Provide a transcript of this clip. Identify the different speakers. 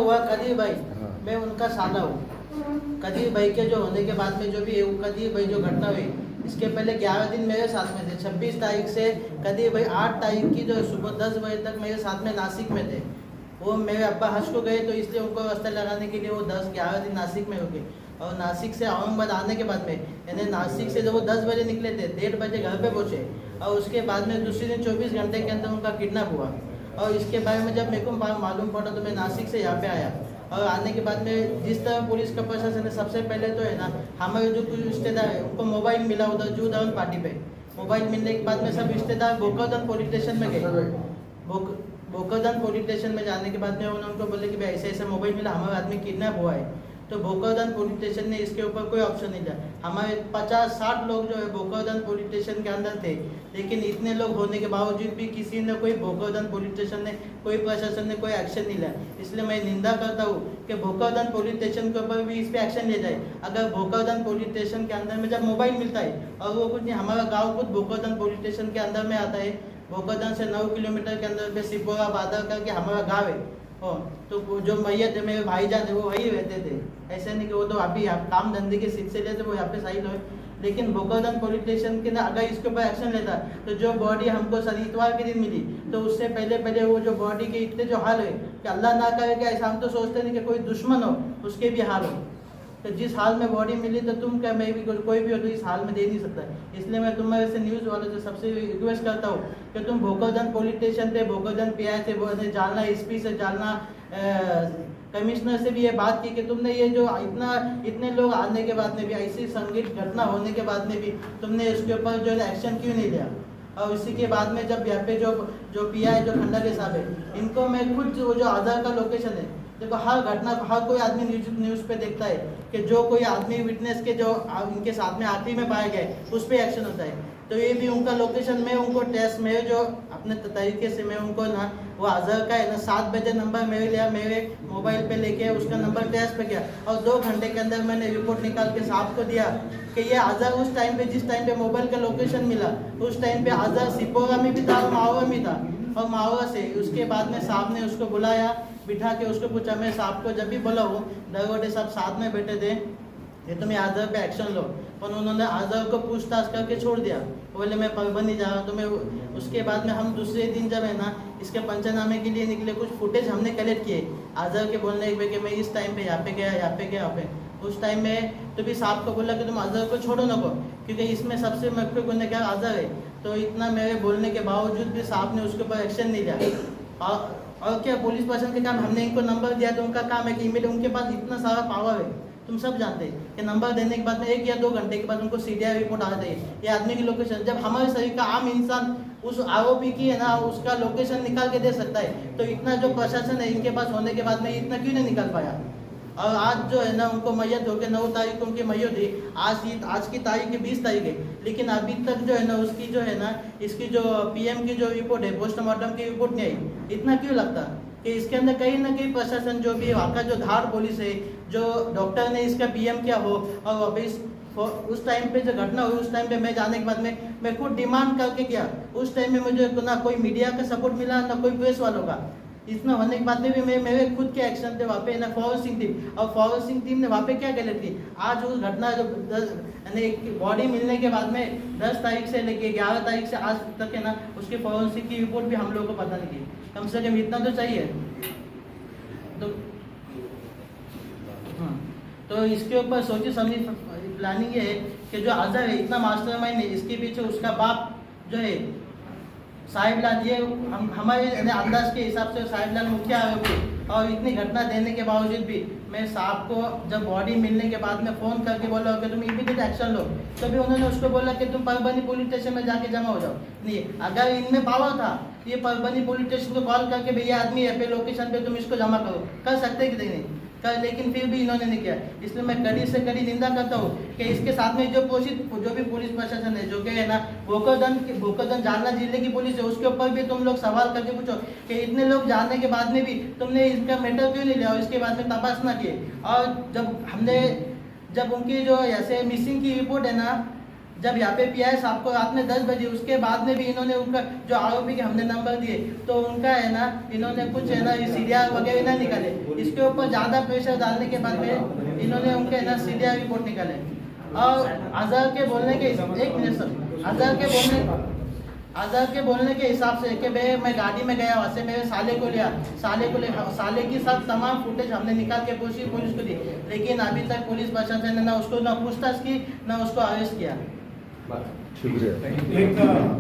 Speaker 1: हुआ कदीर भाई,
Speaker 2: हाँ।
Speaker 1: मैं उनका साला हूँ। कदीर भाई के जो होने के बाद में जो भी कदीर भाई जो घटना हुई, इसके पहले 11 दिन मेरे साथ में थे। 26 तारीख से कदीर भाई 8 तारीख की जो सुबह 10 बजे तक मेरे साथ में नासिक में थे। वो मेरे अब्बा हज को गए तो इसलिए उनको रास्ता लगाने के लिए वो 10-11 दिन नासिक में रुके। और नासिक से औरंगाबाद आने के बाद में, यानी नासिक से जब वो 10 बजे निकले थे, 1:30 बजे घर पे पहुँचे। और उसके बाद में दूसरे दिन 24 घंटे के अंदर उनका किडनैप हुआ। और इसके बारे में जब मेरे को मालूम पड़ा तो मैं नासिक से यहाँ पे आया। और आने के बाद में जिस तरह पुलिस का प्रशासन है, सबसे पहले तो है ना, हमारे जो कुछ रिश्तेदार है उनको मोबाइल मिला उधर जू धावन पार्टी पे। मोबाइल मिलने के बाद में सब रिश्तेदार भोकरदन पुलिस स्टेशन में गए। भोकरदन पुलिस स्टेशन में जाने के बाद में उन्होंने उनको बोले कि भाई ऐसे ऐसे मोबाइल मिला, हमारा आदमी किडनैप हुआ है। तो भोकरदन पुलिस स्टेशन ने इसके ऊपर कोई ऑप्शन नहीं दिया। हमारे 50-60 लोग जो है भोकरदन पुलिस स्टेशन के अंदर थे, लेकिन इतने लोग होने के बावजूद भी किसी ने कोई भोकरदन पुलिस स्टेशन ने कोई प्रशासन ने कोई एक्शन नहीं लिया। इसलिए मैं निंदा करता हूँ कि भोकरदन पुलिस स्टेशन के ऊपर भी इस पर एक्शन लिया जाए। अगर भोकरदन पुलिस स्टेशन के अंदर में जब मोबाइल मिलता है और वो कुछ नहीं, हमारा गाँव खुद भोकरदन पुलिस स्टेशन के अंदर में आता है। भोकरदन से 9 किलोमीटर के अंदर में सिपोरा बादल करके हमारा गाँव है। तो जो मैयत है मेरे भाईजान है वो वही रहते थे। ऐसे नहीं कि वो तो अभी काम धंधे के सिलसिले से वो यहाँ पे साइड हुए। लेकिन भोकरदन पुलिस स्टेशन के ना अगर इसके ऊपर एक्शन लेता तो जो बॉडी हमको इतवार के दिन मिली, तो उससे पहले वो जो बॉडी के इतने जो हाल है कि अल्लाह ना करे कि ऐसा हम तो सोचते नहीं कि कोई दुश्मन हो उसके भी हाल हो। तो जिस हाल में बॉडी मिली तो तुम क्या, मैं भी कोई भी हो तो इस हाल में दे नहीं सकता। इसलिए मैं तुम्हारे से न्यूज़ वालों से सबसे रिक्वेस्ट करता हूँ कि तुम भोकरदन पुलिस स्टेशन पे, भोकरदन PI से, जालना SP से, जालना कमिश्नर से भी ये बात की कि तुमने ये जो इतने लोग आने के बाद में भी, ऐसी संगीत घटना होने के बाद में भी तुमने इसके ऊपर जो है एक्शन क्यों नहीं लिया। और इसी के बाद में जब यहाँ पे जो PI जो खंडारे साहब है, इनको मैं खुद जो आधार का लोकेशन है, देखो हर घटना हर कोई आदमी न्यूज़ पे देखता है कि जो कोई आदमी विटनेस के जो इनके साथ में आखिरी में पाए गए उस पर एक्शन होता है। तो ये भी उनका लोकेशन मैं उनको टेस्ट में जो अपने तरीके से मैं उनको ना वो आज़ार का है ना 7 बजे नंबर मेरे लिया, मेरे मोबाइल पे लेके उसका नंबर टेस्ट पे किया और 2 घंटे के अंदर मैंने रिपोर्ट निकाल के साहब को दिया कि ये आज़ार उस टाइम पे जिस टाइम पे मोबाइल का लोकेशन मिला उस टाइम पे आज़ार सिपोरा में भी था और माहौरा में था। और माहौरा से उसके बाद में साहब ने उसको बुलाया, बिठा के उसको पूछा। मैं साहब को जब भी बोला हूँ, दरवाजे साहब साथ में बैठे थे, ये तुम्हें आज़ार पे एक्शन लो, पर उन्होंने आज़ार को पूछताछ करके छोड़ दिया। बोले मैं परबनी जा रहा हूँ। तो मैं उसके बाद में हम दूसरे दिन जब है ना इसके पंचनामे के लिए निकले, कुछ फुटेज हमने कलेक्ट किए आज़ार के बोलने के कि मैं इस टाइम पे यहाँ पे गया, यहाँ पे गया, यहाँ पे। उस टाइम में तो भी साहब को बोला कि तुम आज़ार को छोड़ो ना को, क्योंकि इसमें सबसे मुख्य गुनहगार आज़ार है। तो इतना मेरे बोलने के बावजूद भी साहब ने उसके ऊपर एक्शन नहीं लिया। और क्या पुलिस प्रशासन के काम, हमने इनको नंबर दिया तो उनका काम है कि इमीडिएट, उनके पास इतना सारा पावर है, तुम सब जानते हैं कि नंबर देने के बाद में 1 या 2 घंटे के बाद उनको CDI रिपोर्ट आ जाती है ये आदमी की लोकेशन। जब हमारे शरीर का आम इंसान उस आरोपी की है ना उसका लोकेशन निकाल के दे सकता है, तो इतना जो प्रशासन है इनके पास होने के बाद में इतना क्यों नहीं निकाल पाया। और आज जो है ना उनको मैयत हो गए, 9 तारीख को उनकी मैयत हुई, आज की तारीख है 20 तारीख है, लेकिन अभी तक जो है ना उसकी जो है ना इसकी जो PM की जो रिपोर्ट है, पोस्टमार्टम की रिपोर्ट नहीं आई। इतना क्यों लगता कि इसके अंदर कहीं ना कहीं प्रशासन जो भी वहाँ का जो धार पुलिस है, जो डॉक्टर ने इसका PM किया हो, और अभी उस टाइम पे जो घटना हुई उस टाइम पे मैं जाने के बाद में मैं खुद डिमांड करके किया। उस टाइम में मुझे ना कोई मीडिया का सपोर्ट मिला ना कोई प्रेस वालों का। इतना होने के बाद में भी मेरे खुद के एक्शन थे वहाँ पे ना फॉरेंसिक टीम, और फॉरेंसिक टीम ने वहाँ पे क्या गलत की। आज उस घटना जो यानी बॉडी मिलने के बाद में 10 तारीख से लेके 11 तारीख से आज तक है ना उसकी फॉरेंसिक की रिपोर्ट भी हम लोगों को पता नहीं की। कम से कम इतना तो चाहिए। तो इसके ऊपर सोची समझी प्लानिंग ये है कि जो आज़ार है इतना मास्टरमाइंड है, इसके पीछे उसका बाप जो है साहिबलाल, ये हमारे अंदाज के हिसाब से साहिबलाल मुखिया आरोपी। और इतनी घटना देने के बावजूद भी मैं साहब को जब बॉडी मिलने के बाद में फ़ोन करके बोला कि तुम इमीडिएट एक्शन लो, तभी उन्होंने उसको बोला कि तुम परबनी पुलिस स्टेशन में जाके जमा हो जाओ। नहीं, अगर इनमें पावर था ये परबनी पुलिस स्टेशन को कॉल करके भैया आदमी है पे लोकेशन पे, तुम इसको जमा करो, कर सकते कि नहीं कर, लेकिन फिर भी इन्होंने नहीं किया। इसलिए मैं कड़ी से कड़ी निंदा करता हूँ कि इसके साथ में जो भी पुलिस प्रशासन है जो कि है ना भोकरदन जालना जिले की पुलिस है, उसके ऊपर भी तुम लोग सवाल करके पूछो कि इतने लोग जानने के बाद में भी तुमने इसका मैटर क्यों नहीं लिया और इसके बाद में तपास ना किए। और जब उनकी जो ऐसे मिसिंग की रिपोर्ट है ना जब यहाँ पे पीआई साहब को रात में 10 बजे, उसके बाद में भी इन्होंने उनका जो आरोपी के हमने नंबर दिए तो उनका है ना, इन्होंने कुछ है ना सीडीआर वगैरह ना निकाले। इसके ऊपर ज़्यादा प्रेशर डालने के बाद में इन्होंने उनके है ना सीडीआर रिपोर्ट निकाले। और अजहर के बोलने के एक मिनट सर, अजहर के बोलने के हिसाब से कि भाई मैं गाड़ी में गया, वहाँ से मेरे साले को लिया, साले की सब तमाम फुटेज हमने निकाल के पुलिस को दी, लेकिन अभी तक पुलिस प्रशासन ने ना उसको ना पूछताछ की ना उसको अरेस्ट किया।
Speaker 2: शुक्रिया।